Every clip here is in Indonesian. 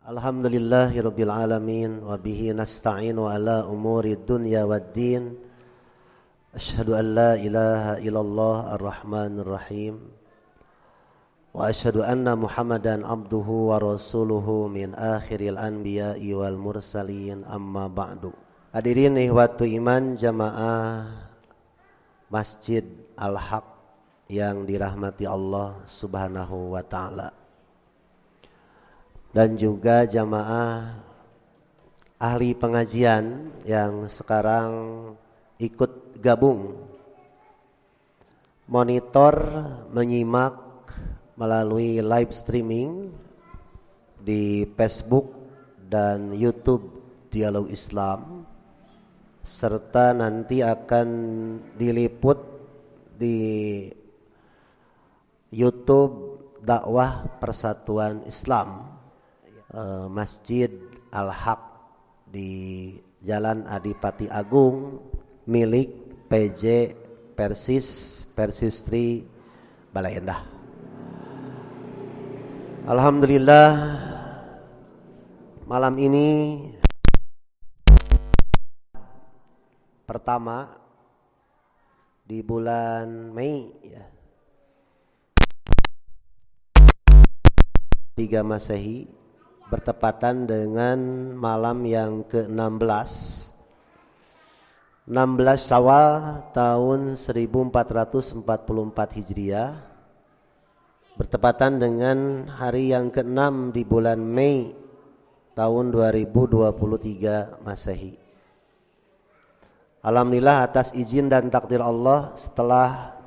Alhamdulillahirabbil alamin wa bihi nasta'inu ala umuri dunya waddin. Asyhadu an la ilaha illallah ar-rahmanir rahim wa asyhadu anna Muhammadan abduhu wa rasuluhu min akhiril anbiya'i wal mursalin, amma ba'du. Hadirin ikhwatu iman jamaah Masjid Al-Haq yang dirahmati Allah Subhanahu wa taala, dan juga jamaah ahli pengajian yang sekarang ikut gabung monitor menyimak melalui live streaming di Facebook dan YouTube Dialog Islam, serta nanti akan diliput di YouTube Dakwah Persatuan Islam Masjid Al-Haq di Jalan Adipati Agung milik PJ Persistri Balai Endah. Alhamdulillah, malam ini pertama di bulan Mei ya, 3 Masehi, bertepatan dengan malam yang ke-16 Syawal tahun 1444 Hijriah, bertepatan dengan hari yang ke-6 di bulan Mei tahun 2023 Masehi. Alhamdulillah atas izin dan takdir Allah, setelah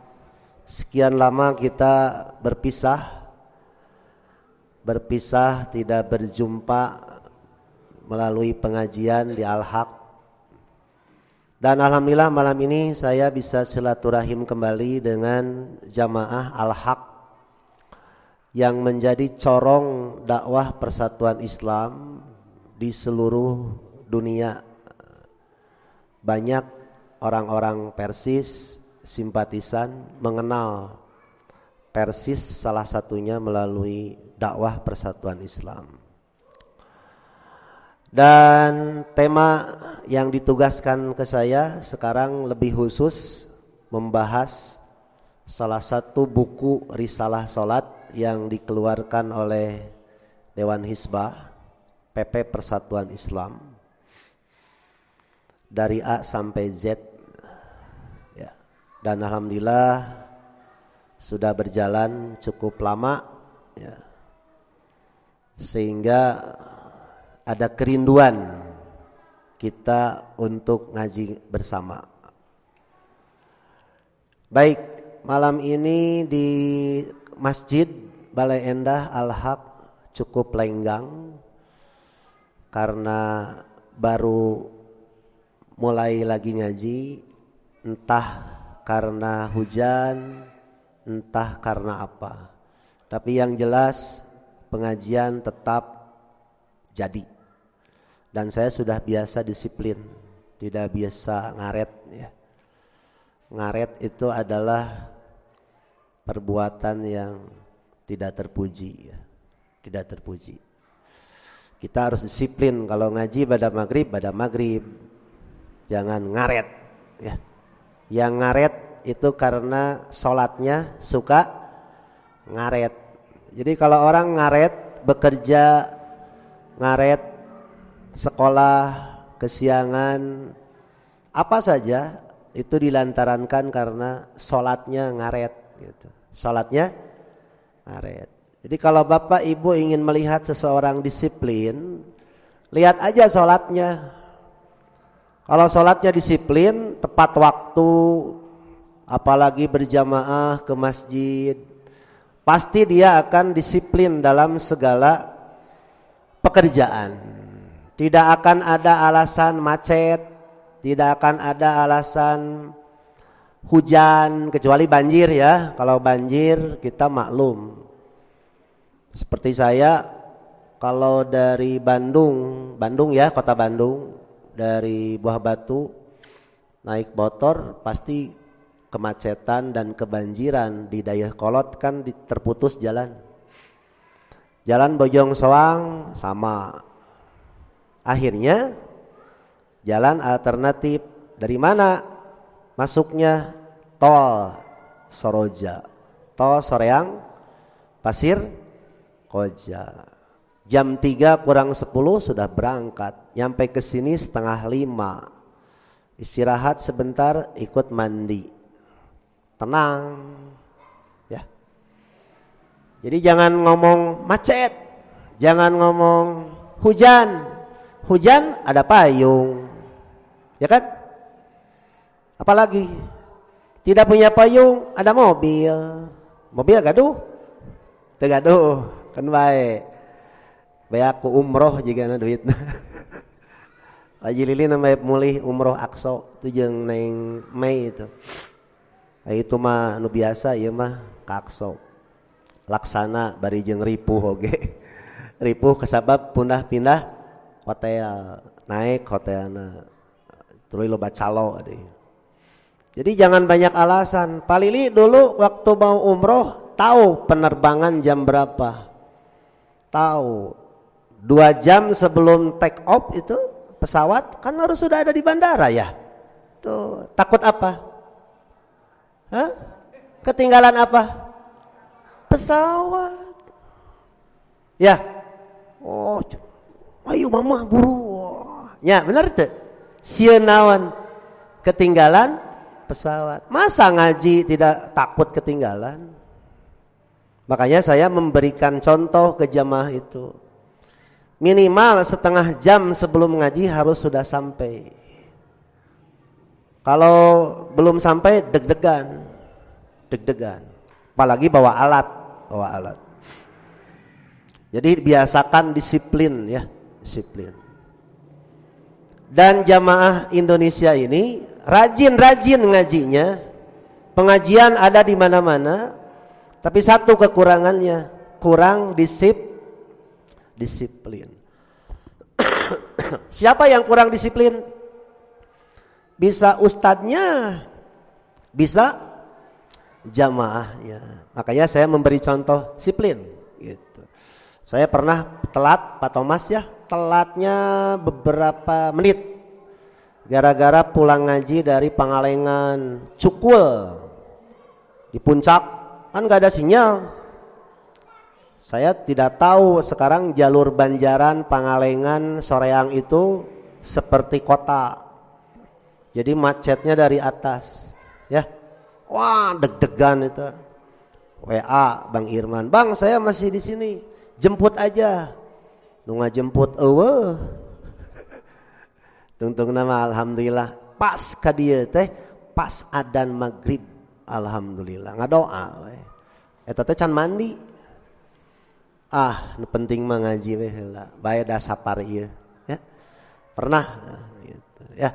sekian lama kita berpisah tidak berjumpa melalui pengajian di Al-Haq, dan alhamdulillah malam ini saya bisa silaturahim kembali dengan jamaah Al-Haq yang menjadi corong dakwah persatuan Islam di seluruh dunia. Banyak orang-orang Persis simpatisan mengenal Persis, salah satunya melalui dakwah persatuan Islam. Dan tema yang ditugaskan ke saya sekarang lebih khusus membahas salah satu buku risalah salat yang dikeluarkan oleh Dewan Hizbah PP Persatuan Islam dari A sampai Z ya. Dan alhamdulillah sudah berjalan cukup lama ya, sehingga ada kerinduan kita untuk ngaji bersama. Baik, malam ini di Masjid Balai Endah Al-Haq cukup lenggang karena baru mulai lagi ngaji, entah karena hujan, entah karena apa. Tapi yang jelas pengajian tetap jadi. Dan saya sudah biasa disiplin, tidak biasa ngaret ya. Ngaret itu adalah perbuatan yang tidak terpuji ya. Tidak terpuji. Kita harus disiplin, kalau ngaji pada maghrib. Jangan ngaret ya. Yang ngaret itu karena sholatnya suka ngaret. Jadi kalau orang ngaret, bekerja ngaret, sekolah kesiangan, apa saja itu dilantarankan karena sholatnya ngaret gitu. Sholatnya ngaret. Jadi kalau bapak ibu ingin melihat seseorang disiplin, lihat aja sholatnya. Kalau sholatnya disiplin, tepat waktu, apalagi berjamaah ke masjid, pasti dia akan disiplin dalam segala pekerjaan. Tidak akan ada alasan macet, tidak akan ada alasan hujan, kecuali banjir ya. Kalau banjir kita maklum. Seperti saya, kalau dari Bandung ya, kota Bandung, dari Buah Batu naik motor pasti kemacetan dan kebanjiran. Di Dayakolot kan terputus jalan. Jalan Bojong Soang sama. Akhirnya jalan alternatif. Dari mana masuknya? Tol Soroja, tol Soreang Pasir Koja. Jam 3 kurang 10 sudah berangkat. Nyampe ke sini setengah 5. Istirahat sebentar, ikut mandi. Tenang. Ya. Jadi jangan ngomong macet, jangan ngomong hujan. Hujan ada payung. Ya kan? Apalagi tidak punya payung, ada mobil. Mobil gaduh? Teu gaduh, kan bae. Bae aku umroh jigana duitna. Haji Lili namanya mulih umroh Akso itu jeung neng Mei itu. Itu mah nu biasa ieu mah ka Akso. Laksana bari jeung ripuh oge. Ripuh kasabab pindah-pindah hotel, naik hotelna. Terus loba calo deh. Jadi jangan banyak alasan. Pak Lili dulu waktu mau umroh tahu penerbangan jam berapa? Tahu. 2 jam sebelum take off itu pesawat kan harus sudah ada di bandara ya. Tuh, takut apa? Hah? Ketinggalan apa? Pesawat. Ya. Oh, ayo mama buru. Ya, benar tuh. Sieun naon? Ketinggalan pesawat. Masa ngaji tidak takut ketinggalan? Makanya saya memberikan contoh ke jamaah itu. Minimal setengah jam sebelum ngaji harus sudah sampai. Kalau belum sampai deg-degan. Deg-degan. Apalagi bawa alat. Jadi biasakan disiplin ya, disiplin. Dan jamaah Indonesia ini rajin-rajin ngajinya. Pengajian ada di mana-mana, tapi satu kekurangannya, kurang disiplin. Siapa yang kurang disiplin? Bisa ustadznya, bisa jamaahnya. Makanya saya memberi contoh disiplin gitu. Saya pernah telat, Pak Thomas ya, telatnya beberapa menit gara-gara pulang ngaji dari Pangalengan Cukul di puncak, kan gak ada sinyal. Saya tidak tahu sekarang jalur Banjaran Pangalengan Soreang itu seperti kota, jadi macetnya dari atas ya. Wah, deg-degan itu. WA Bang Irman, Bang saya masih di sini, jemput aja. Nu ngajemput eueuh. Tungtung nama alhamdulillah pas ka dieu teh pas adzan maghrib, alhamdulillah ngadoa we. Eta teh can mandi. Nu penting mah ngaji we heula, bae da sapar ieu ya. Pernah gitu ya.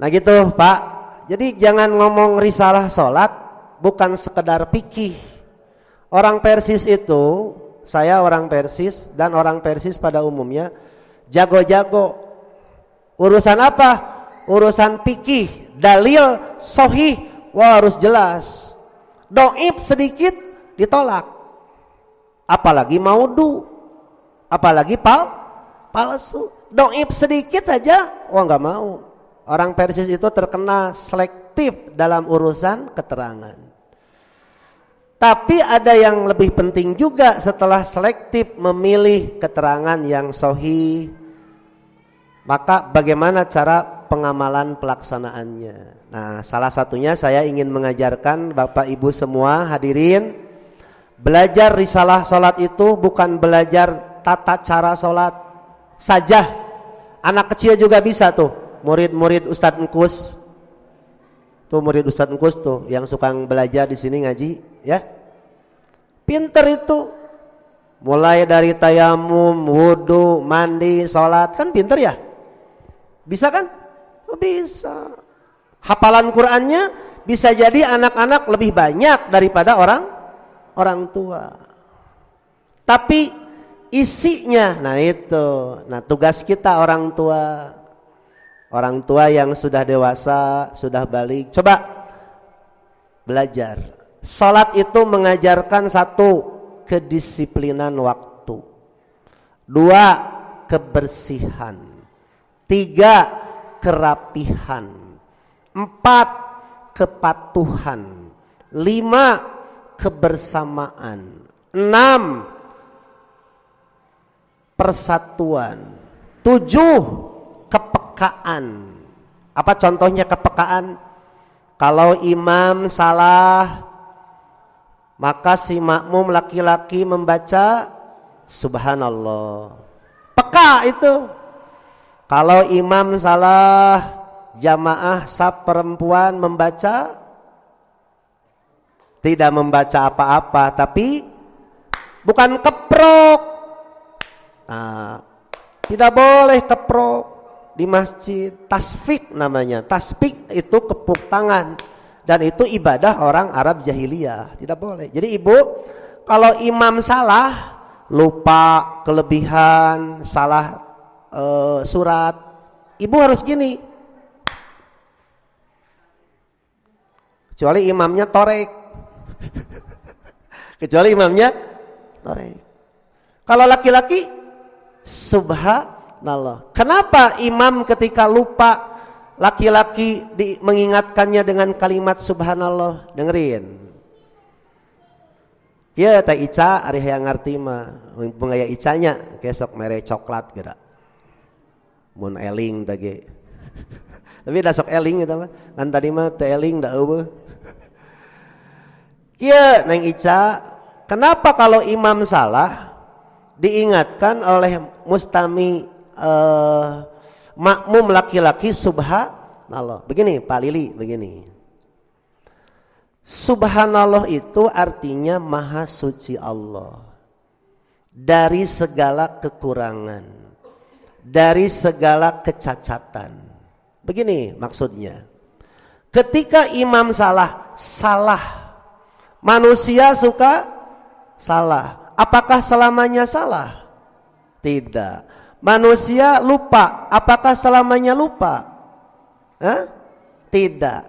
Nah gitu Pak. Jadi jangan ngomong risalah salat bukan sekedar fikih. Orang Persis itu, saya orang Persis dan orang Persis pada umumnya jago-jago. Urusan apa? Urusan fikih, dalil, sahih, wah harus jelas. Doib sedikit ditolak. Apalagi maudhu, apalagi palsu. Doib sedikit saja, wah nggak mau. Orang Persis itu terkena selektif dalam urusan keterangan. Tapi ada yang lebih penting juga setelah selektif memilih keterangan yang sahih. Maka bagaimana cara pengamalan pelaksanaannya? Nah, salah satunya saya ingin mengajarkan Bapak Ibu semua hadirin, belajar risalah salat itu bukan belajar tata cara salat saja. Anak kecil juga bisa tuh. Murid-murid Ustadz Engkus, tuh murid Ustadz Engkus tuh yang suka belajar di sini ngaji, ya, pinter itu, mulai dari tayamum, wudhu, mandi, sholat, kan pinter ya, bisa kan? Bisa. Hafalan Qurannya bisa jadi anak-anak lebih banyak daripada orang tua. Tapi isinya, nah itu, nah tugas kita orang tua yang sudah dewasa, sudah balik, coba belajar. Salat itu mengajarkan satu kedisiplinan waktu. 2 kebersihan, 3 kerapihan, 4 kepatuhan, 5 kebersamaan, 6 persatuan, 7 kepekaan. Apa contohnya kepekaan? Kalau imam salah, maka si makmum laki-laki membaca subhanallah. Peka itu. Kalau imam salah, jamaah saf perempuan membaca, tidak membaca apa-apa, tapi bukan keprok. Nah, tidak boleh keprok di masjid. Tasfik namanya. Tasfik itu kepuk tangan, dan itu ibadah orang Arab jahiliyah. Tidak boleh. Jadi ibu, kalau imam salah, lupa, kelebihan, salah surat, ibu harus gini. Kecuali imamnya torek. Kecuali imamnya torek. Kalau laki-laki, subhanallah. Kenapa imam ketika lupa, laki-laki mengingatkannya dengan kalimat subhanallah? Dengerin. Ya teh Ica ari hayang ngarti mah, mumpung aya Icanya kesok mere coklat geura. Mun eling teh ge. Tapi da sok eling eta mah. Kan tadi mah teh eling da eueuh. Kieu Neng Ica, kenapa kalau imam salah diingatkan oleh mustami makmum laki-laki subhanallah? Begini Pak Lili, begini. Subhanallah itu artinya maha suci Allah dari segala kekurangan, dari segala kecacatan. Begini maksudnya. Ketika imam salah, manusia suka salah. Apakah selamanya salah? Tidak. Manusia lupa. Apakah selamanya lupa? Tidak.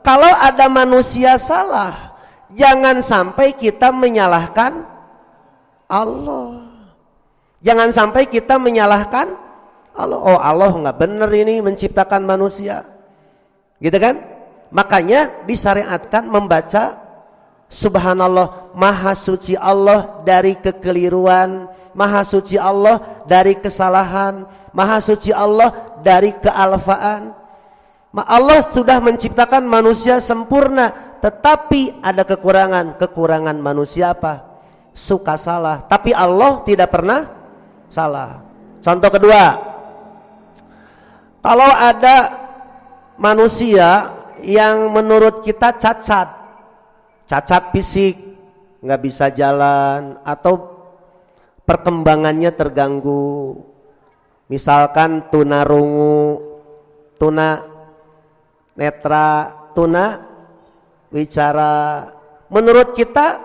Kalau ada manusia salah, jangan sampai kita menyalahkan Allah. Jangan sampai kita menyalahkan Allah. Oh, Allah nggak benar ini menciptakan manusia, gitu kan? Makanya disyariatkan membaca subhanallah, maha suci Allah dari kekeliruan, maha suci Allah dari kesalahan, maha suci Allah dari kealfaan. Allah sudah menciptakan manusia sempurna, tetapi ada kekurangan. Kekurangan manusia apa? Suka salah. Tapi Allah tidak pernah salah. Contoh kedua, kalau ada manusia yang menurut kita cacat fisik, nggak bisa jalan, atau perkembangannya terganggu, misalkan tunarungu, tuna netra, tuna wicara, menurut kita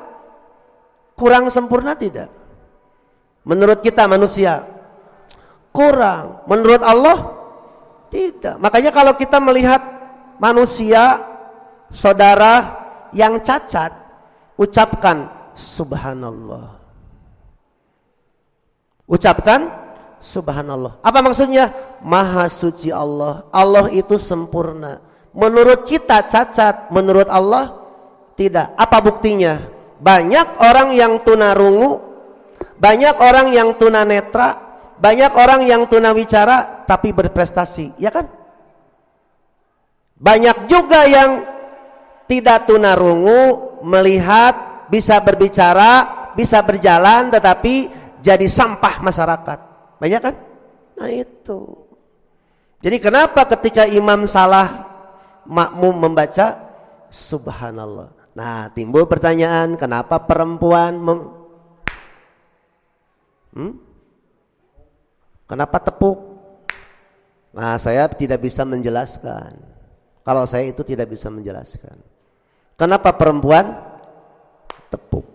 kurang sempurna tidak? Menurut kita manusia kurang, menurut Allah tidak. Makanya kalau kita melihat manusia saudara yang cacat, ucapkan subhanallah. Ucapkan subhanallah. Apa maksudnya? Maha suci Allah. Allah itu sempurna. Menurut kita cacat, menurut Allah tidak. Apa buktinya? Banyak orang yang tunarungu, banyak orang yang tunanetra, banyak orang yang tunawicara tapi berprestasi, ya kan? Banyak juga yang tidak tunarungu, melihat, bisa berbicara, bisa berjalan, tetapi jadi sampah masyarakat. Banyak kan? Nah itu. Jadi kenapa ketika imam salah, makmum membaca subhanallah? Nah timbul pertanyaan, kenapa perempuan kenapa tepuk? Nah saya tidak bisa menjelaskan. Kalau saya itu tidak bisa menjelaskan. Kenapa perempuan tepuk?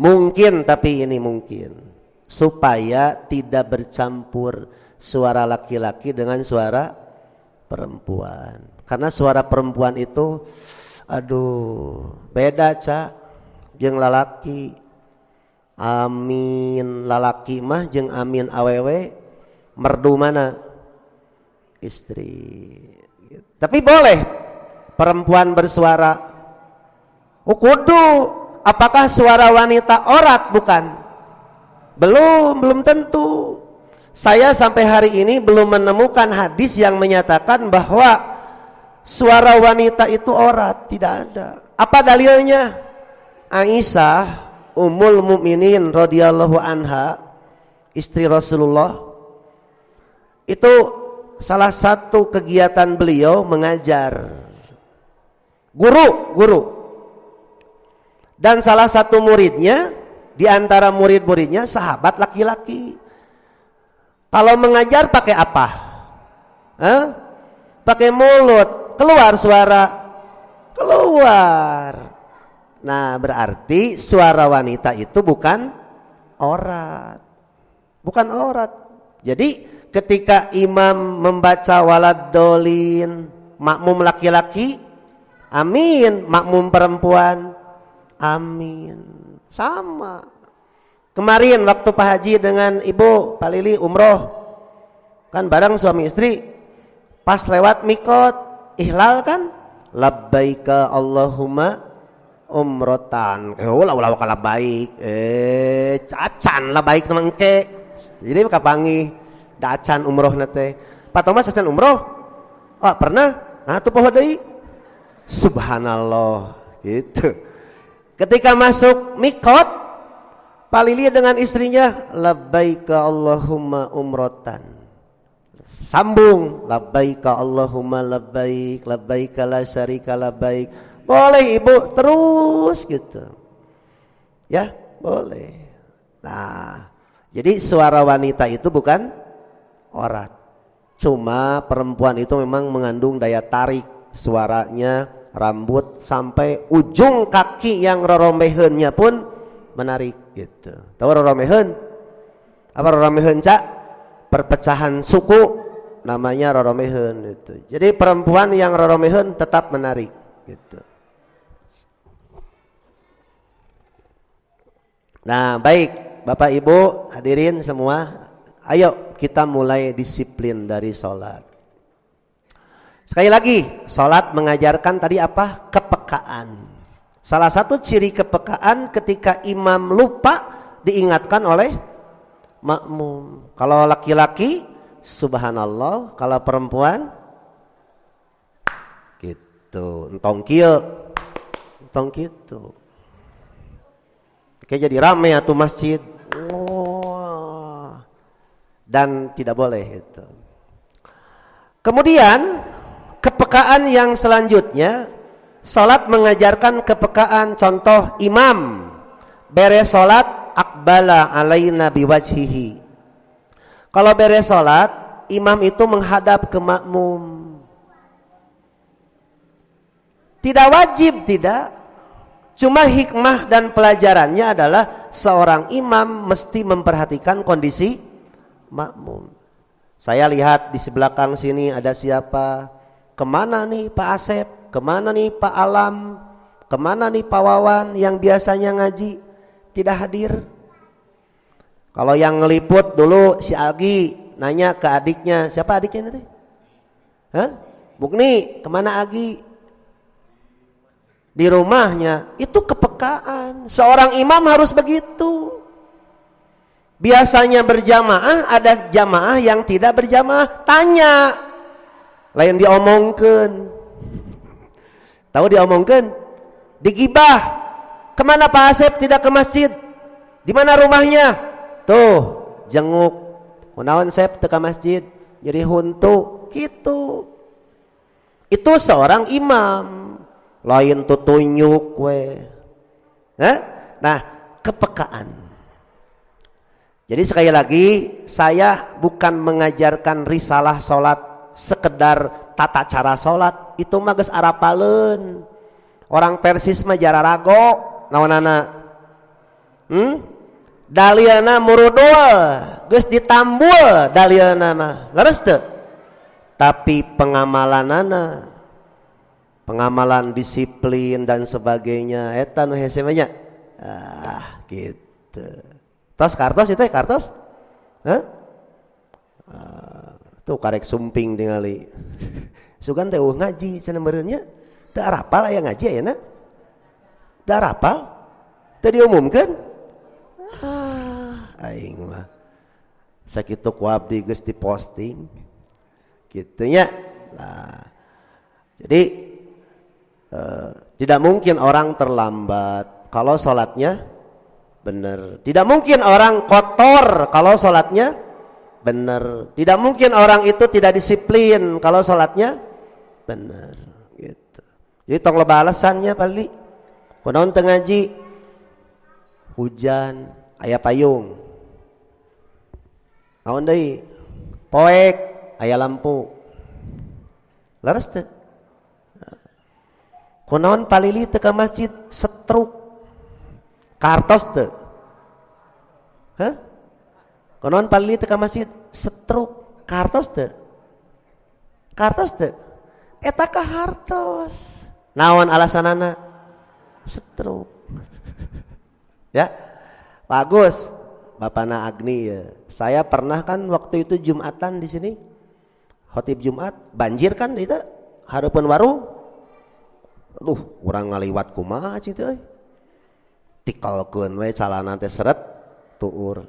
Mungkin, tapi ini mungkin supaya tidak bercampur suara laki-laki dengan suara perempuan. Karena suara perempuan itu aduh beda Cak jeung lalaki. Amin lalaki mah jeung amin awewe merdu mana? Istri. Tapi boleh perempuan bersuara. Kudu. Apakah suara wanita orat? Bukan. Belum tentu. Saya sampai hari ini belum menemukan hadis yang menyatakan bahwa suara wanita itu orat. Tidak ada. Apa dalilnya? Aisyah Ummul Mukminin radhiyallahu anha, istri Rasulullah, itu salah satu kegiatan beliau mengajar. Guru. Dan salah satu muridnya, di antara murid-muridnya sahabat laki-laki. Kalau mengajar pakai apa? Pakai mulut, keluar suara. Keluar. Nah, berarti suara wanita itu bukan orat. Bukan orat. Jadi ketika imam membaca waladolin, makmum laki-laki amin, makmum perempuan amin. Sama. Kemarin waktu Pak Haji dengan Ibu Pak Lili umroh, kan bareng suami istri, pas lewat mikot ihlal kan, labbaika Allahumma umrotan. Ulah kalah baik. Cacan lah baik teman ke. Jadi kapangi dacan umroh nate. Pak Thomas acan umroh? Oh, pernah? Nah, tuh poho deui. Subhanallah gitu. Ketika masuk mikot, Pak Lili dengan istrinya labbaika Allahumma umrotan. Sambung labbaika Allahumma labbaik, labbaika la syarika labbaik. Boleh ibu terus gitu. Ya, boleh. Nah, jadi suara wanita itu bukan orat. Cuma perempuan itu memang mengandung daya tarik suaranya, rambut sampai ujung kaki yang rorombeheunnya pun menarik gitu. Tahu rorombeheun? Apa rorombeheun, Cak? Perpecahan suku namanya rorombeheun itu. Jadi perempuan yang rorombeheun tetap menarik gitu. Nah, baik Bapak Ibu hadirin semua, ayo kita mulai disiplin dari sholat. Sekali lagi, sholat mengajarkan tadi apa? Kepekaan. Salah satu ciri kepekaan ketika imam lupa diingatkan oleh makmum. Kalau laki-laki subhanallah, kalau perempuan gitu, entong kieu, entong gitu. Kayak jadi rame atuh masjid. Dan tidak boleh itu. Kemudian kepekaan yang selanjutnya, salat mengajarkan kepekaan. Contoh imam beres salat aqbala alaina biwajhihi. Kalau beres salat, imam itu menghadap ke makmum. Tidak wajib, tidak. Cuma hikmah dan pelajarannya adalah seorang imam mesti memperhatikan kondisi makmum. Saya lihat di sebelah belakang sini ada siapa? Kemana nih Pak Asep? Kemana nih Pak Alam? Kemana nih Pak Wawan yang biasanya ngaji? Tidak hadir. Kalau yang ngeliput dulu si Agi nanya ke adiknya, siapa adiknya nanti? Bukni, kemana Agi? Di rumahnya. Itu kepekaan. Seorang imam harus begitu. Biasanya berjamaah, ada jamaah yang tidak berjamaah, tanya. Lain diomongkan. Tahu diomongkan? Digibah. Kemana Pak Asep tidak ke masjid? Di mana rumahnya? Tuh, jenguk. Kunaon Sep teu ka masjid? Jadi huntu gitu. Itu seorang imam. Lain tutunyuk we. Nah, kepekaan. Jadi sekali lagi, saya bukan mengajarkan risalah salat sekedar tata cara salat, itu mah geus arapaleun. Orang Persis mah jararago naonana. Daliana murudul, geus ditambul daliana mah. Leres teu? Tapi pengamalanana, pengamalan disiplin dan sebagainya eta nu hese banyak. Gitu. gitu. Tos kartos itu kartos? Hah? Tuh karek sumping tingali. Sugan teh ngaji cenah meureun nya. Teu arapal aya ngaji ayeuna. Teu arapal? Teu diumumkeun? Aing mah sakitu ku abdi geus diposting. Kitu nya. Nah, jadi tidak mungkin orang terlambat kalau sholatnya benar. Tidak mungkin orang kotor kalau sholatnya benar. Tidak mungkin orang itu tidak disiplin kalau sholatnya benar. Gitu. Jadi tong loba alasannya paling. Kunaon teu ngaji? Hujan, aya payung. Naon deui? Poek, aya lampu. Leres teu? Kunaon palili teu ka masjid? Setruk. Kartos teu? Hah? Kunaon palili teu ka masjid? Setruk. Kartos teu? Kartos teu? Eta kahartos. Naon alasanana? Setruk. Ya. Bagus. Bapana Agni ya. Saya pernah kan waktu itu Jumatan di sini. Khotib Jumat, banjir kan itu hareupeun warung. Urang ngaliwat kumaha citu euy. Tikalkeun we calana teh seret tuur.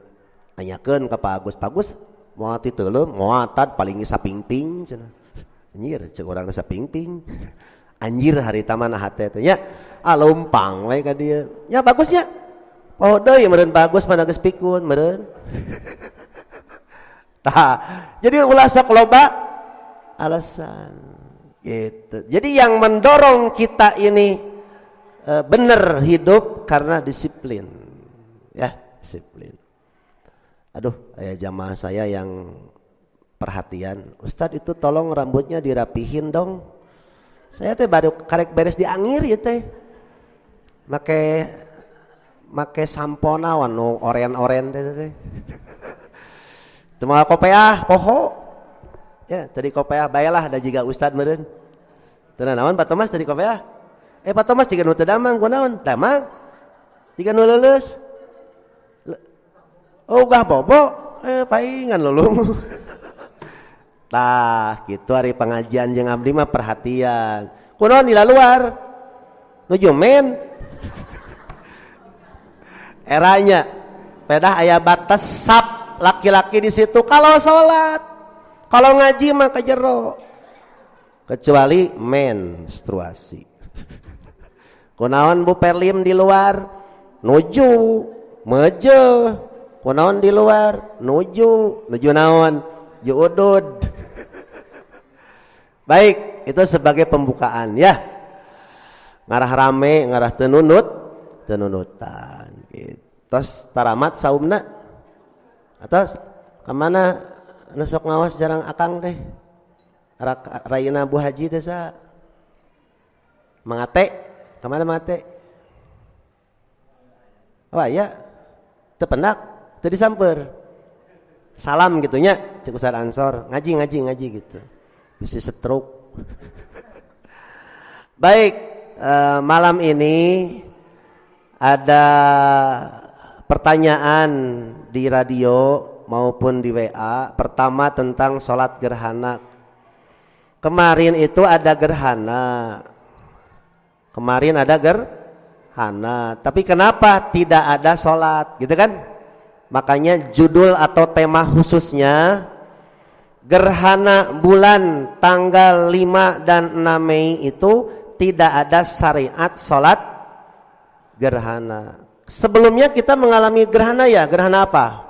Anyakeun ka Pak Agus, Pak Agus moal ti teuleum, moal tad paling sapingping cenah. Anjir ceuk urang sapingping. Anjir harita mah naha teh nya. Lumpang we ka dieu. Nya bagusnya. Oh deui meureun bagus mana geus pikun meureun. Tah, jadi ulah sok loba alasan gitu. Jadi yang mendorong kita ini benar hidup karena disiplin. Ya, disiplin. Aduh, jamaah saya yang perhatian. Ustadz itu tolong rambutnya dirapihin dong. Saya teh baru karek beres diangir ya teh. Make sampo naon nu oren-oren teh. Cuma kopiah poho. Ya, tadi kopiah bayalah ada juga ustad meureun. Teu naon Pak Thomas tadi kopiah. Pak Thomas jiga nu teu damang kunaon? Damang. Jiga nu leuleus. Gah bobo. Paingan lulung. Tah, kitu ari pengajian jeung abdi mah perhatian. Kunaon di luar? Nuju men. Eranya pedah aya batas sap laki-laki di situ kalau sholat, kalau ngaji mah ke jero, kecuali menstruasi. Kunaon Bu Perlim di luar nuju meje, kunaon di luar nuju naon juudud. Baik, itu sebagai pembukaan ya. Ngarah rame, ngarah tenunutan gitu. Terus taramat saumna atas kemana nusuk ngawas jarang akang teh Raina Bu Haji teh sa mangate kemana mangate ya tepenak teu disamper salam gitunya cek Ustaz Ansor ngaji gitu bisa stroke. Baik, malam ini ada pertanyaan di radio maupun di WA. Pertama tentang sholat gerhana. Kemarin itu ada gerhana. Tapi kenapa tidak ada sholat gitu kan? Makanya judul atau tema khususnya gerhana bulan tanggal 5 dan 6 Mei itu tidak ada syariat sholat gerhana. Sebelumnya kita mengalami gerhana ya, gerhana apa?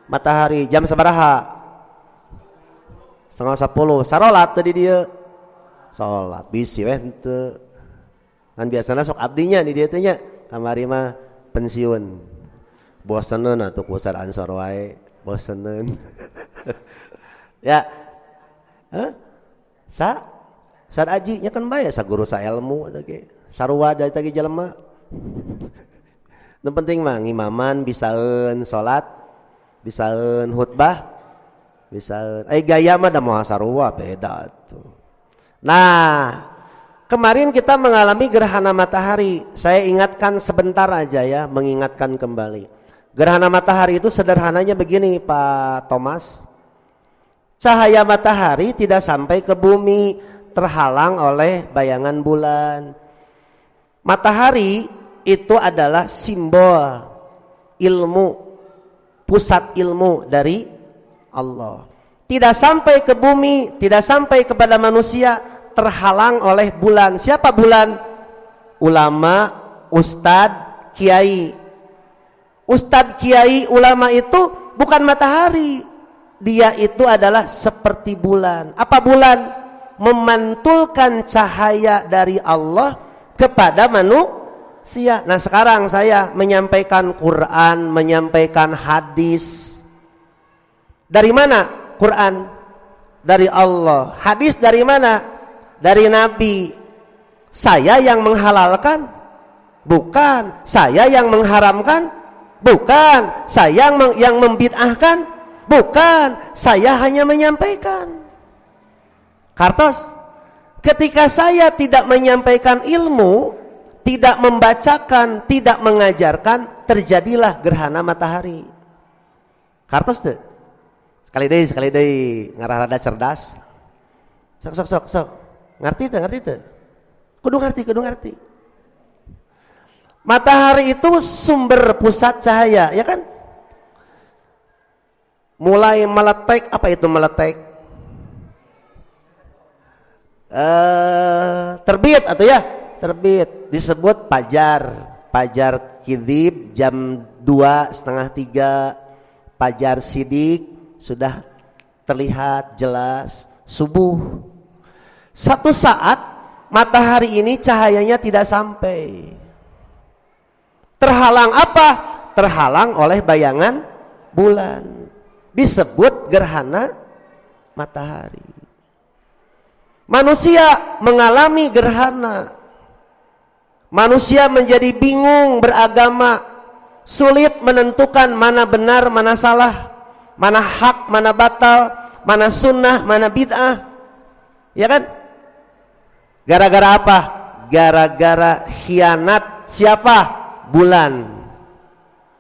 Matahari jam sabaraha? 9:30. Sarolat tadi dia. Salat bisi weh henteu. Kan biasana sok abdinya di dieu teh nya. Kamari mah pensiun. Boseneun atuh ku Ustaz Ansor wae, boseneun. Ya. Ustaz Aji nya kan bae sa guru sa ilmu eta ge. Sarua da teh jelema. Nu penting mah ngimaman bisaeun salat, bisaeun khutbah, bisaeun. Gaya mah da moal sarua beda tuh. Nah, Kemarin kita mengalami gerhana matahari. Saya ingatkan sebentar aja ya, mengingatkan kembali. Gerhana matahari itu sederhananya begini Pak Thomas. Cahaya matahari tidak sampai ke bumi, terhalang oleh bayangan bulan. Matahari itu adalah simbol ilmu, pusat ilmu dari Allah. Tidak sampai ke bumi, tidak sampai kepada manusia, terhalang oleh bulan. Siapa bulan? Ulama, ustadz, kiai. Ustadz, kiai, ulama itu bukan matahari. Dia itu adalah seperti bulan. Apa bulan? Memantulkan cahaya dari Allah kepada manusia. Nah sekarang saya menyampaikan Quran, menyampaikan hadis. Dari mana Quran? Dari Allah. Hadis dari mana? Dari Nabi. Saya yang menghalalkan? Bukan. Saya yang mengharamkan? Bukan. Saya yang membid'ahkan? Bukan. Saya hanya menyampaikan. Kartos, ketika saya tidak menyampaikan ilmu, tidak membacakan, tidak mengajarkan, terjadilah gerhana matahari. Kartos tuh. Sekali deh ngarah rada cerdas. Sok. Ngerti tuh. Kudu ngerti. Matahari itu sumber pusat cahaya, ya kan? Mulai meletek, apa itu meletek? Terbit atau ya? Terbit disebut Fajar kidib jam 2:30, fajar sidik sudah terlihat jelas, subuh. Satu saat matahari ini cahayanya tidak sampai. Terhalang apa? Terhalang oleh bayangan bulan. Disebut gerhana matahari. Manusia mengalami gerhana. Manusia menjadi bingung beragama, sulit menentukan mana benar, mana salah, mana hak, mana batal, mana sunnah, mana bid'ah. Ya kan? Gara-gara apa? Gara-gara khianat siapa? Bulan.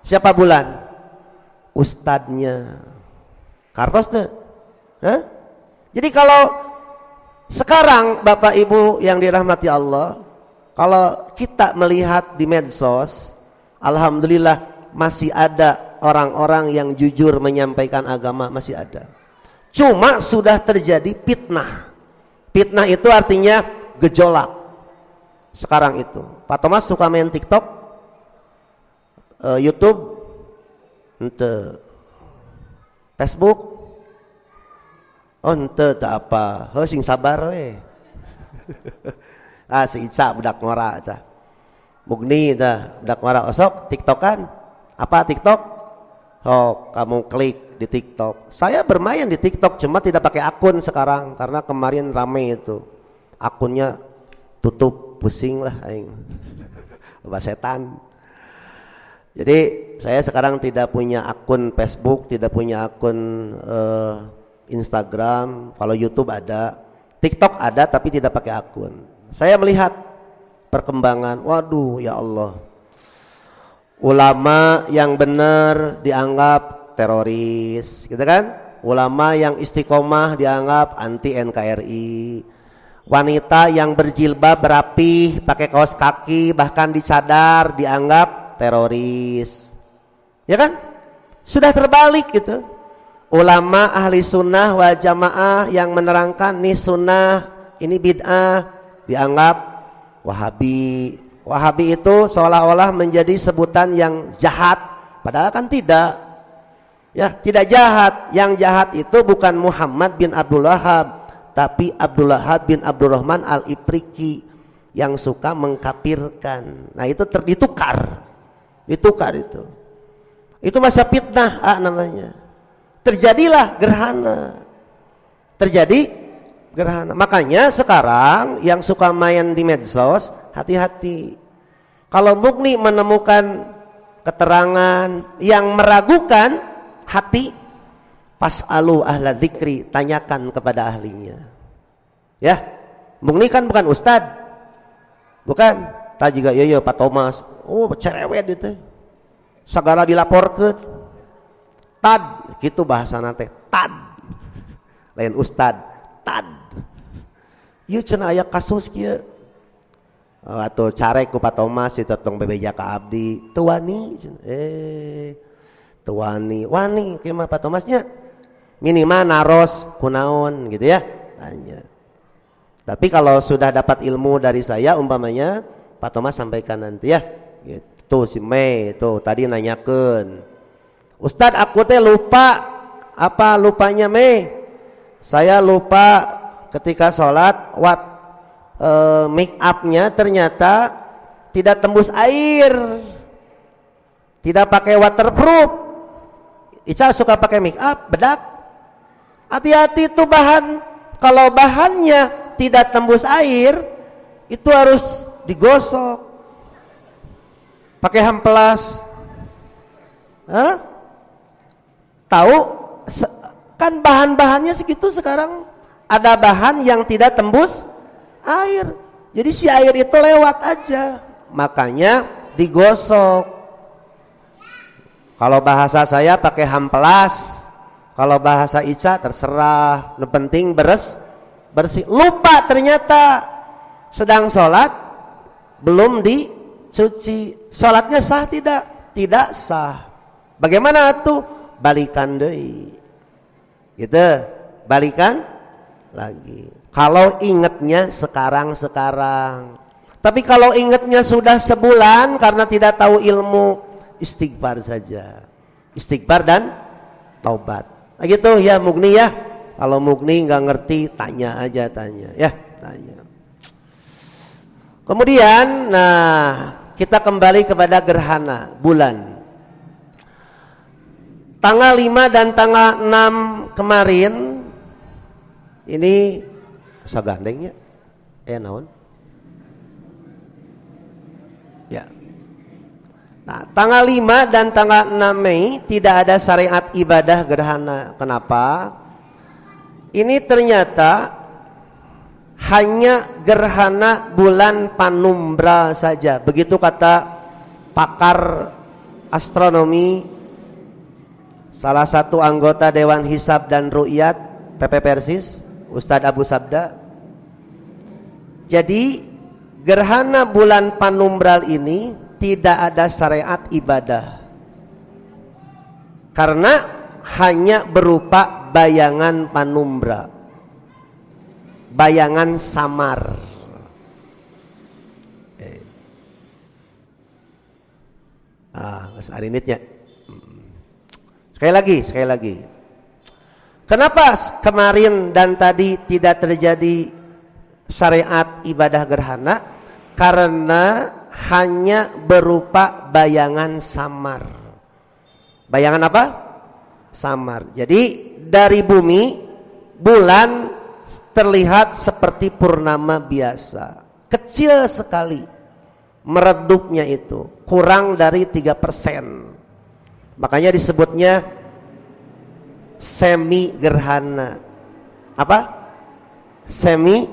Siapa bulan? Ustadznya. Kartos tuh. Jadi kalau sekarang Bapak Ibu yang dirahmati Allah, kalau kita melihat di medsos, alhamdulillah masih ada orang-orang yang jujur menyampaikan agama, masih ada. Cuma sudah terjadi fitnah. Fitnah itu artinya gejolak. Sekarang itu Pak Thomas suka main TikTok, YouTube, ente, Facebook, ente tak apa, sing sabar we. Si Ica budak ngora tah. Mugni tah budak ngora osok TikTokan. Apa TikTok? Kamu klik di TikTok. Saya bermain di TikTok cuma tidak pakai akun sekarang karena kemarin rame itu. Akunnya tutup, pusing lah aing. Loba setan. Jadi saya sekarang tidak punya akun Facebook, tidak punya akun Instagram. Kalau YouTube ada, TikTok ada tapi tidak pakai akun. Saya melihat perkembangan, waduh ya Allah, ulama yang benar dianggap teroris, gitu kan? Ulama yang istiqomah dianggap anti NKRI. Wanita yang berjilbab berapih, pakai kaos kaki, bahkan dicadar dianggap teroris. Ya kan? Sudah terbalik gitu. Ulama ahli sunnah wal jamaah yang menerangkan nih sunnah, ini bid'ah, dianggap Wahabi. Wahabi itu seolah-olah menjadi sebutan yang jahat, padahal kan tidak. Ya, tidak jahat. Yang jahat itu bukan Muhammad bin Abdul Wahab, tapi Abdul Wahab bin Abdurrahman al-Ipriki yang suka mengkafirkan. Nah itu ditukar itu. Itu masa fitnah namanya. Terjadilah gerhana. Terjadi gerhana. Makanya sekarang yang suka main di medsos, hati-hati. Kalau murni menemukan keterangan yang meragukan hati, fas'alu ahla dzikri, tanyakan kepada ahlinya. Ya, murni kan bukan ustadz, Bukan, tadi juga iya Pak Thomas. Oh, cerewet itu. Segala dilaporkeun. Tad, gitu bahasa nate. Tad. Lain ustad, tad. Ieu cenah aya kasus kieu. Atau carek ku Pak Thomas ditotong bebeja ka abdi, teu wani. Teu wani. Wani kieu mah Pak Thomasnya. Minimal naros kunaon gitu ya. Tanya. Tapi kalau sudah dapat ilmu dari saya umpamanya Pak Thomas sampaikan nanti ya. Gitu si Mei tuh tadi nanyakeun. Ustadz aku teh lupa. Apa lupanya Mei? Saya lupa ketika sholat make upnya ternyata tidak tembus air, tidak pakai waterproof. Ica suka pakai make up bedak. Hati-hati tuh bahan, kalau bahannya tidak tembus air itu harus digosok pakai amplas. Tahu kan bahan-bahannya segitu sekarang. Ada bahan yang tidak tembus air, jadi si air itu lewat aja, makanya digosok. Kalau bahasa saya pakai hamplas, kalau bahasa Ica terserah, yang penting bersih. Lupa ternyata sedang sholat belum dicuci, sholatnya sah tidak? Tidak sah. Bagaimana tuh? Balikan deui gitu, balikan lagi. Kalau ingetnya sekarang. Tapi kalau ingetnya sudah sebulan karena tidak tahu ilmu, istighfar saja. Istighfar dan taubat. Nah gitu ya Mugni ya. Kalau Mugni nggak ngerti tanya aja ya, tanya. Kemudian kita kembali kepada gerhana bulan. Tanggal 5 dan tanggal 6 kemarin ini sagandengnya naon ya. Nah, tanggal 5 dan tanggal 6 Mei tidak ada syariat ibadah gerhana. Kenapa? Ini ternyata hanya gerhana bulan panumbra saja. Begitu kata pakar astronomi, salah satu anggota Dewan Hisab dan Ru'yat PP Persis, Ustadz Abu Sabda. Jadi gerhana bulan panumbral ini tidak ada syariat ibadah karena hanya berupa bayangan panumbra, bayangan samar. Arinitnya. Sekali lagi. Kenapa kemarin dan tadi tidak terjadi syariat ibadah gerhana? Karena hanya berupa bayangan samar. Bayangan apa? Samar. Jadi dari bumi bulan terlihat seperti purnama biasa, kecil sekali meredupnya, itu kurang dari 3%. Makanya disebutnya semi gerhana. Apa? Semi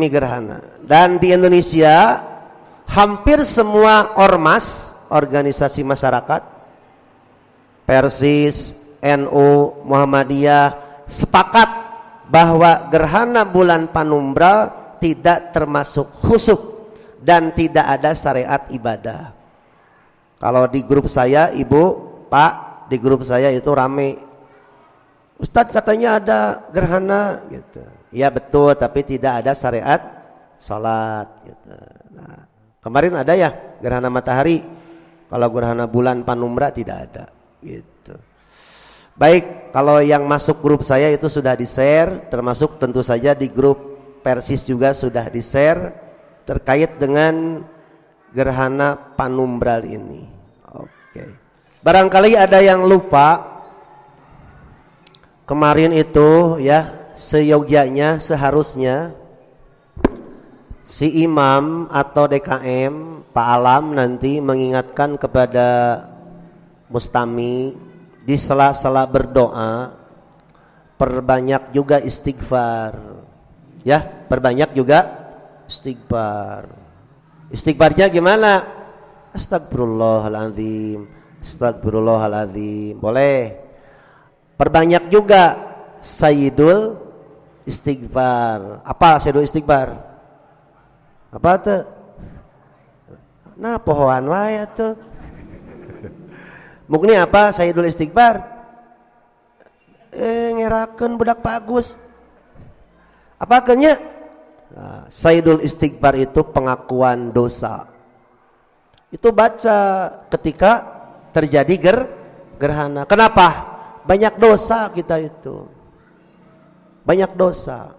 gerhana. Dan di Indonesia hampir semua ormas, organisasi masyarakat, Persis, NU, Muhammadiyah sepakat bahwa gerhana bulan panumbral tidak termasuk khusuf dan tidak ada syariat ibadah. Kalau di grup saya, Ibu, Pak, di grup saya itu rame. Ustadz katanya ada gerhana gitu. Ya betul, tapi tidak ada syariat salat gitu. Nah, kemarin ada ya gerhana matahari. Kalau gerhana bulan panumbra tidak ada gitu. Baik, kalau yang masuk grup saya itu sudah di-share, termasuk tentu saja di grup Persis juga sudah di-share terkait dengan gerhana panumbral ini. Oke. Barangkali ada yang lupa, kemarin itu ya seyogyanya seharusnya si imam atau DKM Pak Alam nanti mengingatkan kepada Mustami di sela-sela berdoa perbanyak juga istighfar. Ya, perbanyak juga istighfar. Istighfarnya gimana? Astagfirullahaladzim, astagfirullahaladzim. Boleh. Perbanyak juga Sayyidul Istighfar. Apa Sayyidul Istighfar? Apa tuh? Nah pohoan wae tuh. Mungkin apa Sayyidul Istighfar? Ngerakeun budak Pak Agus. Apa kenya? Nah, Sayyidul Istighfar itu pengakuan dosa. Itu baca ketika terjadi gerhana. Kenapa? Banyak dosa kita itu. Banyak dosa.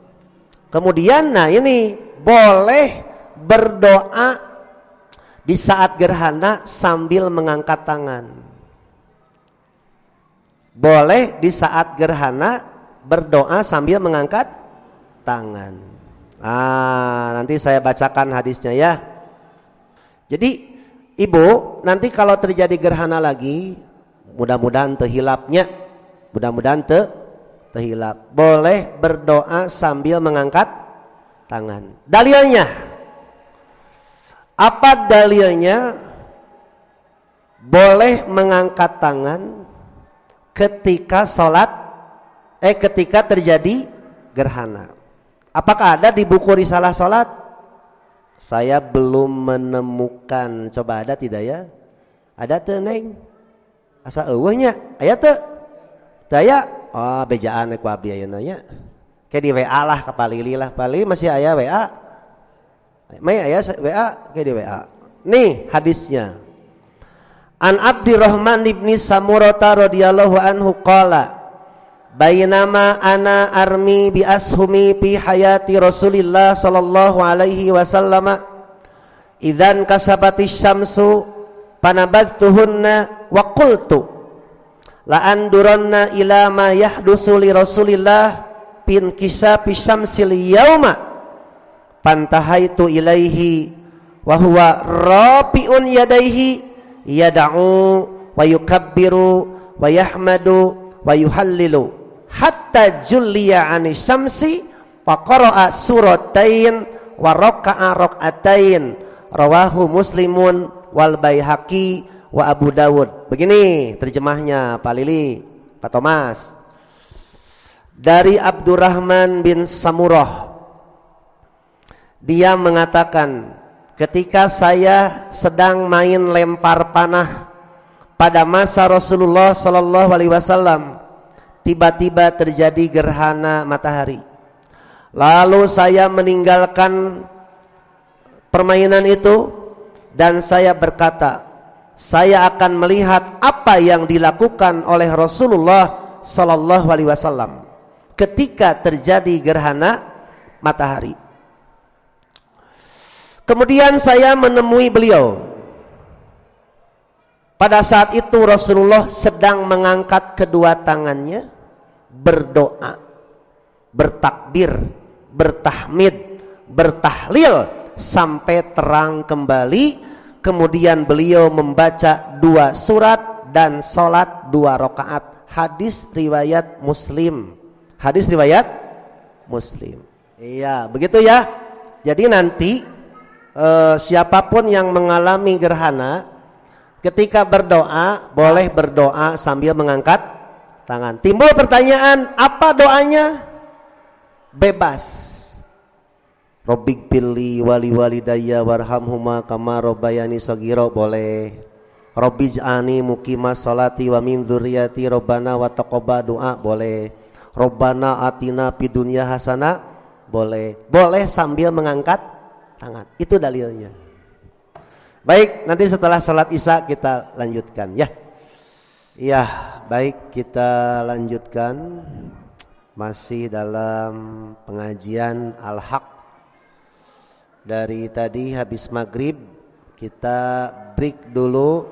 Kemudian nah ini boleh berdoa di saat gerhana sambil mengangkat tangan. Boleh di saat gerhana berdoa sambil mengangkat tangan. Nanti saya bacakan hadisnya ya. Jadi ibu nanti kalau terjadi gerhana lagi, mudah-mudahan terhilapnya, mudah-mudahan terhilap. Boleh berdoa sambil mengangkat tangan. Dalilnya, apa dalilnya? Boleh mengangkat tangan ketika sholat, ketika terjadi gerhana. Apakah ada di buku risalah sholat? Saya belum menemukan. Coba ada tidak ya? Ada teu neng? Asa eueuhnya aya teu? Teu aya? Oh bejaan ku abdi ayeuna nya. Kayak di WA lah ka Palili lah. Palili masih aya WA. May aya WA kayak di WA. Nih hadisnya. An Abdurrahman ibni Samurah radhiyallahu anhu qala bainama ana armi bi ashumi fi hayati Rasulillah sallallahu alaihi wasallam idzan kasabatis syamsu panabadtuhunna wa qultu la anduranna ila ma yahdusu li Rasulillah bin kisafi syamsil yauma pantahaitu ilaihi wa huwa rafi'un yadaihi yad'u wa yukabbiru wa yahmadu wa yuhallilu hatta julliya anis syamsi wa qara'a suratain wa raka'a rak'atain rawahu Muslimun wal Baihaqi wa Abu Dawud. Begini terjemahnya Pak Lili, Pak Thomas. Dari Abdurrahman bin Samurah, dia mengatakan ketika saya sedang main lempar panah pada masa Rasulullah sallallahu alaihi wasallam, tiba-tiba terjadi gerhana matahari. Lalu saya meninggalkan permainan itu dan saya berkata, saya akan melihat apa yang dilakukan oleh Rasulullah sallallahu alaihi wasallam ketika terjadi gerhana matahari. Kemudian saya menemui beliau. Pada saat itu Rasulullah sedang mengangkat kedua tangannya, berdoa, bertakbir, bertahmid, bertahlil sampai terang kembali. Kemudian beliau membaca 2 surat dan sholat 2 rakaat. Hadis riwayat Muslim. Hadis riwayat Muslim. Iya, begitu ya. Jadi nanti siapapun yang mengalami gerhana, ketika berdoa boleh berdoa sambil mengangkat tangan. Timbul pertanyaan, apa doanya? Bebas. Robbik pilli wali walidayya warhamhuma kama robbayani shaghira, boleh. Robbij'ani muqimas sholati wa min dzurriyyati robbana wa taqabbal du'a, boleh. Robbana atina fid dunya hasanah, boleh. Boleh sambil mengangkat tangan. Itu dalilnya. Baik, nanti setelah sholat isya kita lanjutkan ya. Iya, baik, kita lanjutkan. Masih dalam pengajian Al-Haq. Dari tadi habis maghrib kita break dulu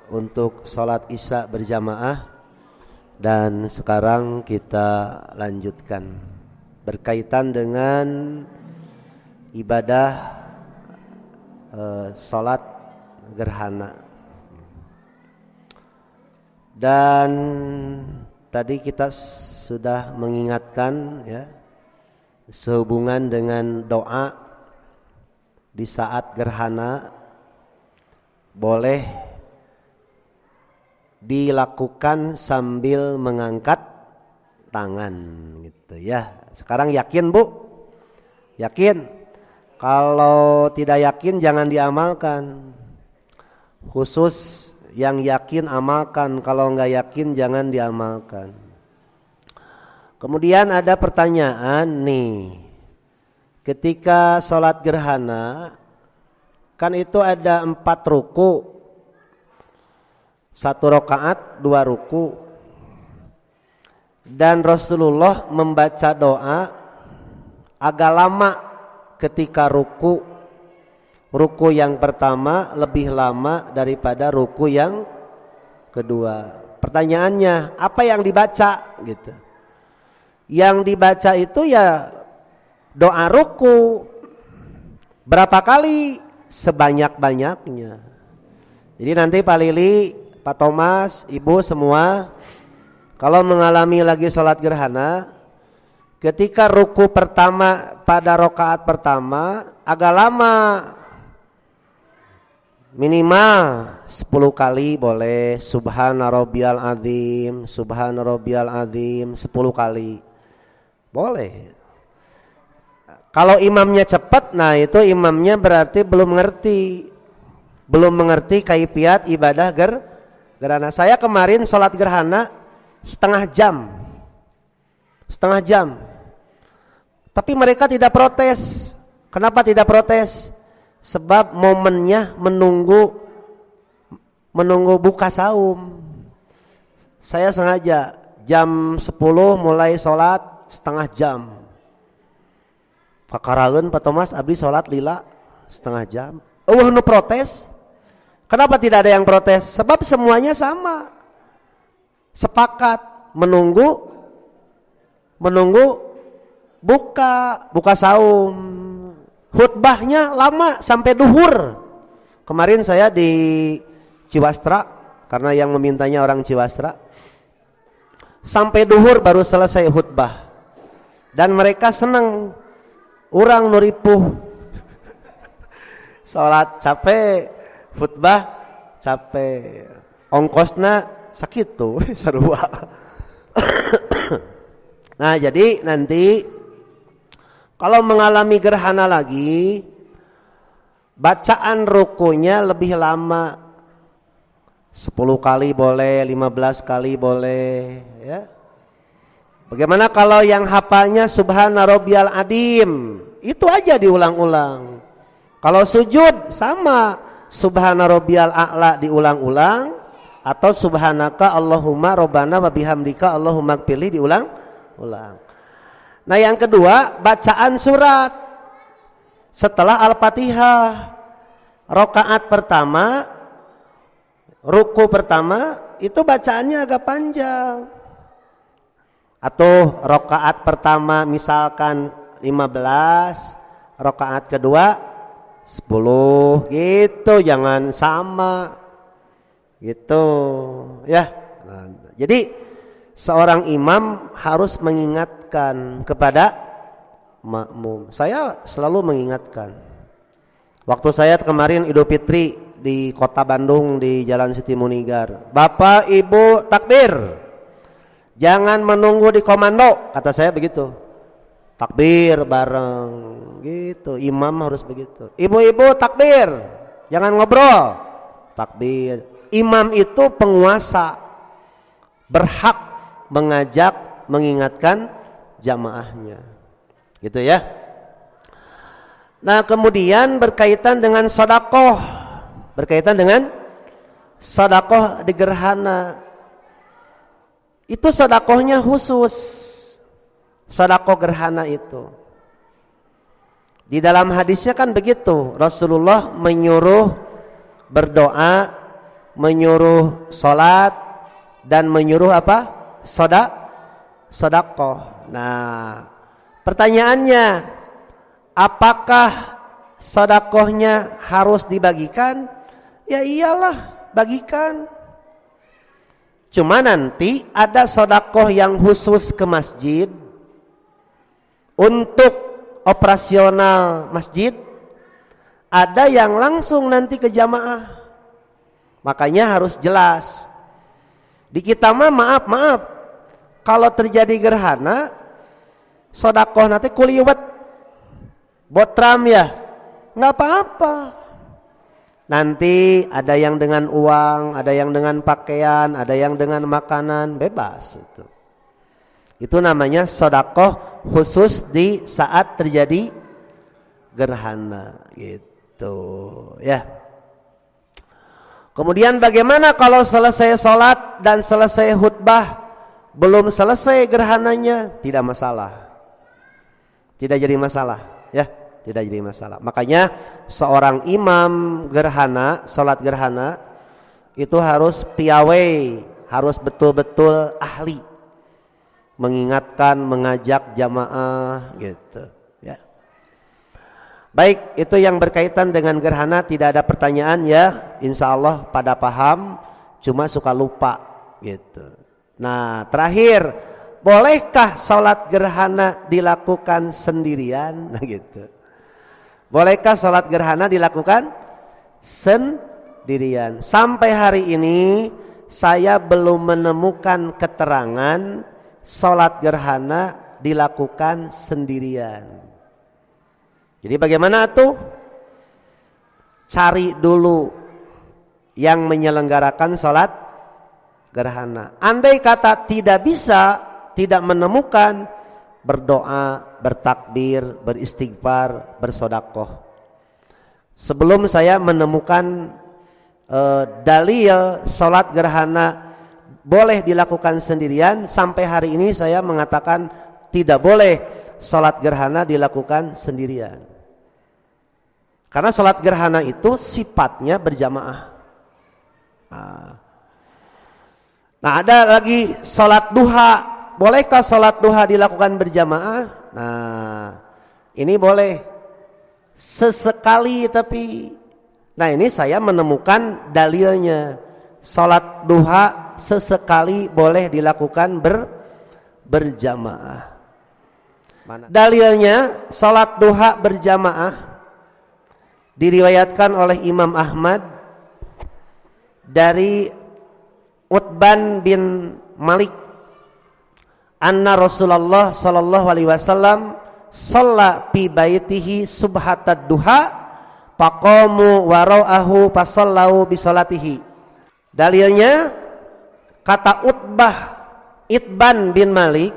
untuk sholat isya berjamaah. Dan sekarang kita lanjutkan berkaitan dengan ibadah sholat gerhana. Dan tadi kita sudah mengingatkan ya, sehubungan dengan doa di saat gerhana boleh dilakukan sambil mengangkat tangan gitu ya. Sekarang yakin Bu? Yakin? Kalau tidak yakin jangan diamalkan. Khusus yang yakin amalkan, kalau enggak yakin jangan diamalkan. Kemudian ada pertanyaan nih. Ketika sholat gerhana kan itu ada 4 ruku, 1 rakaat 2 ruku, dan Rasulullah membaca doa agak lama ketika ruku. Ruku yang pertama lebih lama daripada ruku yang kedua. Pertanyaannya, apa yang dibaca gitu? Yang dibaca itu ya doa ruku. Berapa kali? Sebanyak-banyaknya. Jadi nanti Pak Lili, Pak Thomas, Ibu semua kalau mengalami lagi sholat gerhana, ketika ruku pertama pada rakaat pertama agak lama, minimal 10 kali boleh subhana rabbiyal azim, subhana rabbiyal azim 10 kali boleh. Kalau imamnya cepat, nah itu imamnya berarti belum mengerti kaifiat ibadah gerhana. Saya kemarin sholat gerhana setengah jam, tapi mereka tidak protes. Kenapa tidak protes? Sebab momennya menunggu buka saum. Saya sengaja jam 10 mulai sholat setengah jam. Pakaraeun Pak Thomas abdi sholat lila setengah jam. Nu protes. Kenapa tidak ada yang protes? Sebab semuanya sama, sepakat menunggu buka saum. Khutbahnya lama sampai duhur. Kemarin saya di Ciwastra, karena yang memintanya orang Ciwastra, sampai duhur baru selesai khutbah. Dan mereka senang, orang nuripuh sholat capek, khutbah capek, ongkosna sakit tuh sarua. Nah jadi nanti kalau mengalami gerhana lagi, bacaan rukunya lebih lama, 10 kali boleh, 15 kali boleh ya. Bagaimana kalau yang hafalnya subhana rabbiyal adim, itu aja diulang-ulang. Kalau sujud sama, subhana rabbiyal a'la diulang-ulang, atau subhanaka Allahumma rabbana wa bihamdika Allahumma gfirli diulang-ulang. Nah yang kedua, bacaan surat setelah Al-Fatihah. Rakaat pertama, ruku pertama itu bacaannya agak panjang. Atau rakaat pertama misalkan 15, rakaat kedua 10 gitu, jangan sama gitu ya. Nah, jadi seorang imam harus mengingatkan kepada makmum. Saya selalu mengingatkan. Waktu saya kemarin Idul Fitri di kota Bandung di Jalan Siti Munigar, Bapak Ibu takbir, jangan menunggu di komando, kata saya begitu. Takbir bareng gitu, imam harus begitu. Ibu-ibu takbir, jangan ngobrol, takbir. Imam itu penguasa, berhak mengajak, mengingatkan jamaahnya, gitu ya. Nah kemudian berkaitan dengan sedekah, di gerhana. Itu sedekahnya khusus, sedekah gerhana itu. Di dalam hadisnya kan begitu, Rasulullah menyuruh berdoa, menyuruh sholat, dan menyuruh apa? Sedekah. Nah, pertanyaannya, apakah sedekahnya harus dibagikan? Ya iyalah, bagikan. Cuma nanti ada sedekah yang khusus ke masjid untuk operasional masjid, ada yang langsung nanti ke jamaah. Makanya harus jelas. Di kita mah maaf, kalau terjadi gerhana, sodakoh nanti kuliwet, botram ya, nggak apa-apa. Nanti ada yang dengan uang, ada yang dengan pakaian, ada yang dengan makanan, bebas itu. Itu namanya sodakoh khusus di saat terjadi gerhana gitu ya. Kemudian bagaimana kalau selesai sholat dan selesai khutbah belum selesai gerhananya? Tidak masalah, tidak jadi masalah ya, tidak jadi masalah. Makanya seorang imam gerhana, sholat gerhana itu harus piawai, harus betul-betul ahli, mengingatkan, mengajak jamaah gitu ya. Baik, itu yang berkaitan dengan gerhana. Tidak ada pertanyaan ya, insya Allah pada paham, cuma suka lupa gitu. Nah terakhir, bolehkah sholat gerhana dilakukan sendirian? Nah gitu. Bolehkah sholat gerhana dilakukan sendirian? Sampai hari ini saya belum menemukan keterangan sholat gerhana dilakukan sendirian. Jadi bagaimana tuh? Cari dulu yang menyelenggarakan sholat gerhana. Andai kata tidak bisa, tidak menemukan, berdoa, bertakbir, beristighfar, bersodakoh. Sebelum saya menemukan dalil sholat gerhana boleh dilakukan sendirian, sampai hari ini saya mengatakan tidak boleh sholat gerhana dilakukan sendirian. Karena sholat gerhana itu sifatnya berjamaah. Nah ada lagi sholat duha. Bolehkah sholat duha dilakukan berjamaah? Nah ini boleh sesekali, tapi nah ini saya menemukan dalilnya. Sholat duha sesekali boleh dilakukan berjamaah. Mana? Dalilnya sholat duha berjamaah diriwayatkan oleh Imam Ahmad dari Utban bin Malik anna Rasulullah sallallahu alaihi wasallam shalla fi baitihi subhatad duha faqamu wara'ahu fasallau bi salatihi. Dalilnya kata Utban bin Malik,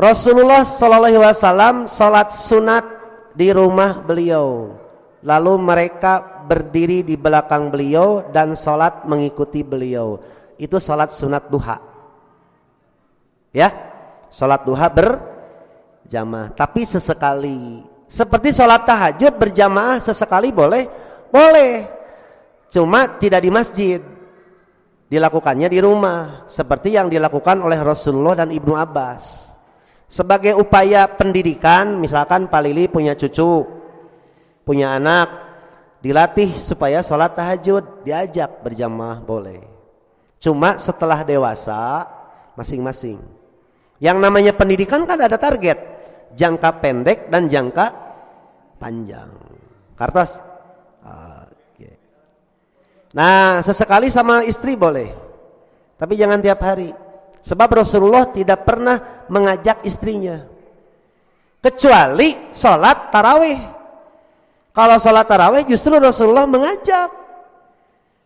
Rasulullah sallallahu alaihi wasallam salat sunat di rumah beliau, lalu mereka berdiri di belakang beliau dan sholat mengikuti beliau. Itu sholat sunat duha ya, sholat duha berjamaah, tapi sesekali. Seperti sholat tahajud berjamaah sesekali boleh, cuma tidak di masjid, dilakukannya di rumah, seperti yang dilakukan oleh Rasulullah dan Ibnu Abbas. Sebagai upaya pendidikan, misalkan Pak Lili punya cucu, punya anak, dilatih supaya sholat tahajud, diajak berjamaah boleh. Cuma setelah dewasa masing-masing. Yang namanya pendidikan kan ada target, jangka pendek dan jangka panjang. Kartos. Nah sesekali sama istri boleh, tapi jangan tiap hari. Sebab Rasulullah tidak pernah mengajak istrinya, kecuali sholat tarawih. Kalau sholat tarawih justru Rasulullah mengajak,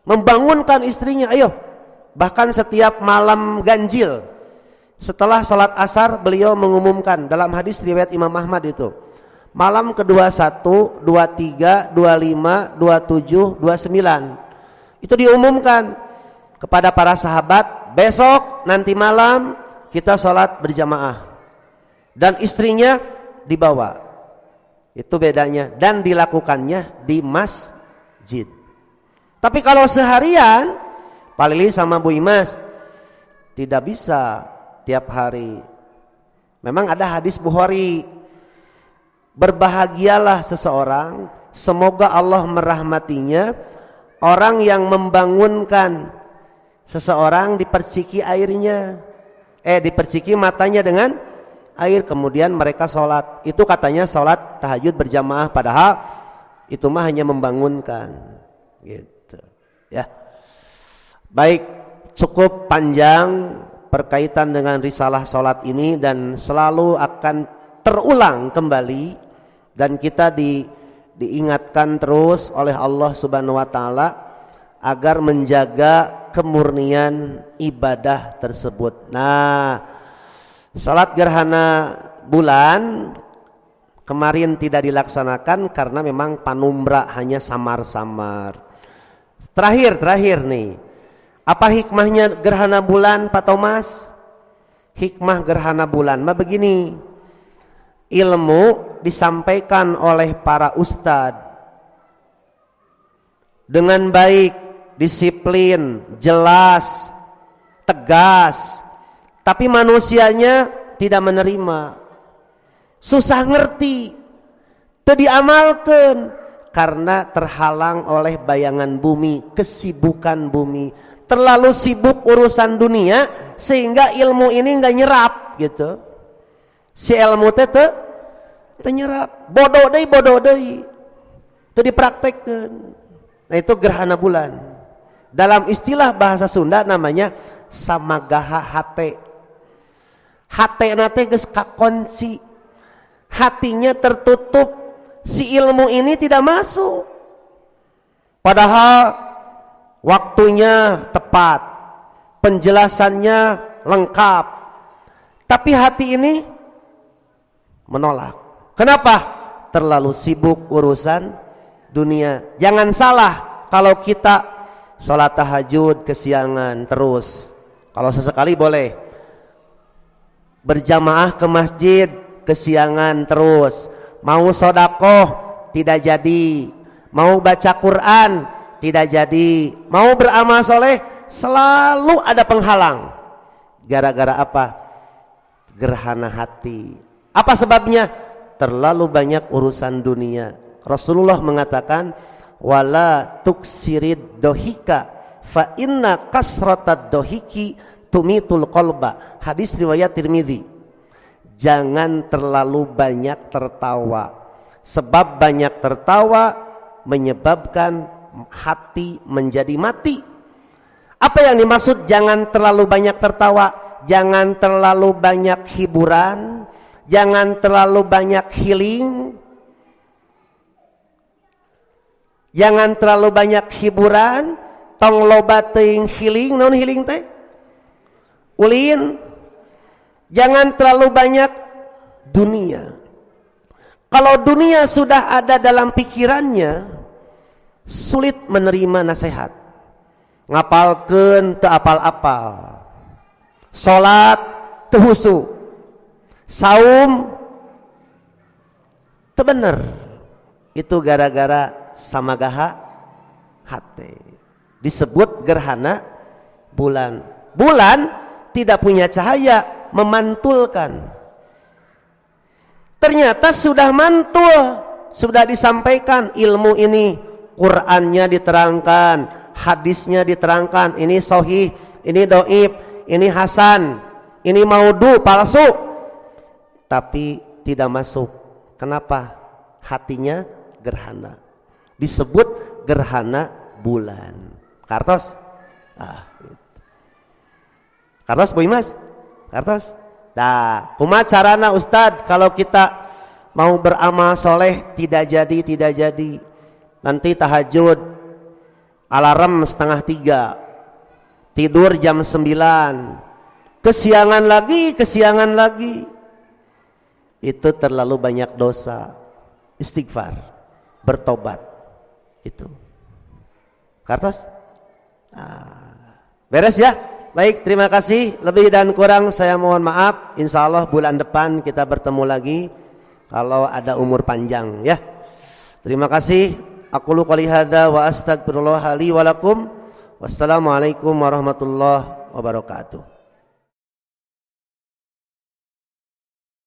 membangunkan istrinya, ayo. Bahkan setiap malam ganjil setelah sholat asar beliau mengumumkan dalam hadis riwayat Imam Ahmad itu, malam ke-21, 23, 25, 27, 29 itu diumumkan kepada para sahabat, besok nanti malam kita sholat berjamaah, dan istrinya dibawa. Itu bedanya, dan dilakukannya di masjid. Tapi kalau seharian, Pak Lili sama Bu Imas tidak bisa tiap hari. Memang ada hadis Bukhari, berbahagialah seseorang, semoga Allah merahmatinya, orang yang membangunkan seseorang diperciki airnya, diperciki matanya dengan air, kemudian mereka sholat. Itu katanya sholat tahajud berjamaah. Padahal Itu mah hanya membangunkan, gitu. Ya. Baik, cukup panjang berkaitan dengan risalah salat ini dan selalu akan terulang kembali dan kita diingatkan terus oleh Allah Subhanahu wa taala agar menjaga kemurnian ibadah tersebut. Nah, salat gerhana bulan kemarin tidak dilaksanakan karena memang panumbra hanya samar-samar. Terakhir nih, apa hikmahnya gerhana bulan Pak Thomas? Hikmah gerhana bulan mah begini, ilmu disampaikan oleh para ustadz dengan baik, disiplin, jelas, tegas, tapi manusianya tidak menerima, susah ngerti, teu diamalkeun karena terhalang oleh bayangan bumi, kesibukan bumi, terlalu sibuk urusan dunia sehingga ilmu ini nggak nyerap gitu. Si ilmu teh teu nyerap, bodoh deui teu dipraktekkeun. Nah itu gerhana bulan. Dalam istilah bahasa Sunda namanya samagaha hate. Hate nate geus kakunci, hatinya tertutup, si ilmu ini tidak masuk. Padahal waktunya tepat, penjelasannya lengkap, tapi hati ini menolak. Kenapa? Terlalu sibuk urusan dunia. Jangan salah kalau kita sholat tahajud kesiangan terus. Kalau sesekali boleh. Berjamaah ke masjid kesiangan terus. Mau sodakoh tidak jadi. Mau baca Quran tidak jadi. Mau beramal soleh selalu ada penghalang. Gara-gara apa? Gerhana hati. Apa sebabnya? Terlalu banyak urusan dunia. Rasulullah mengatakan, wala tuksirid dohika fa inna kasratad dohiki tumitul qalba. Hadis riwayat Tirmidzi. Jangan terlalu banyak tertawa, sebab banyak tertawa menyebabkan hati menjadi mati. Apa yang dimaksud jangan terlalu banyak tertawa? Jangan terlalu banyak hiburan, jangan terlalu banyak healing, jangan terlalu banyak hiburan. Tong loba teuing healing. Naon healing teh? Ulin. Jangan terlalu banyak dunia. Kalau dunia sudah ada dalam pikirannya, sulit menerima nasihat. Ngapalkeun teu apal-apal, salat teu husu, saum teu bener. Itu gara-gara samagaha hate. Disebut gerhana bulan. Bulan tidak punya cahaya, memantulkan. Ternyata sudah mantul, sudah disampaikan ilmu ini, Qur'annya diterangkan, hadisnya diterangkan, ini sahih, ini dhaif, ini hasan, ini maudhu, palsu, tapi tidak masuk. Kenapa? Hatinya gerhana. Disebut gerhana bulan. Kartos? Kartos Bu Imas? Kartos? Nah, kumaha carana Ustad kalau kita mau beramal soleh tidak jadi. Nanti tahajud alarm 2:30, tidur jam 9, kesiangan lagi. Itu terlalu banyak dosa. Istighfar, bertobat. Itu. Kartos? Beres ya? Baik, terima kasih. Lebih dan kurang saya mohon maaf. Insya Allah bulan depan kita bertemu lagi kalau ada umur panjang ya. Terima kasih. Aqulu qouli hadza wa astaghfirullah li wa lakum. Wassalamualaikum warahmatullahi wabarakatuh.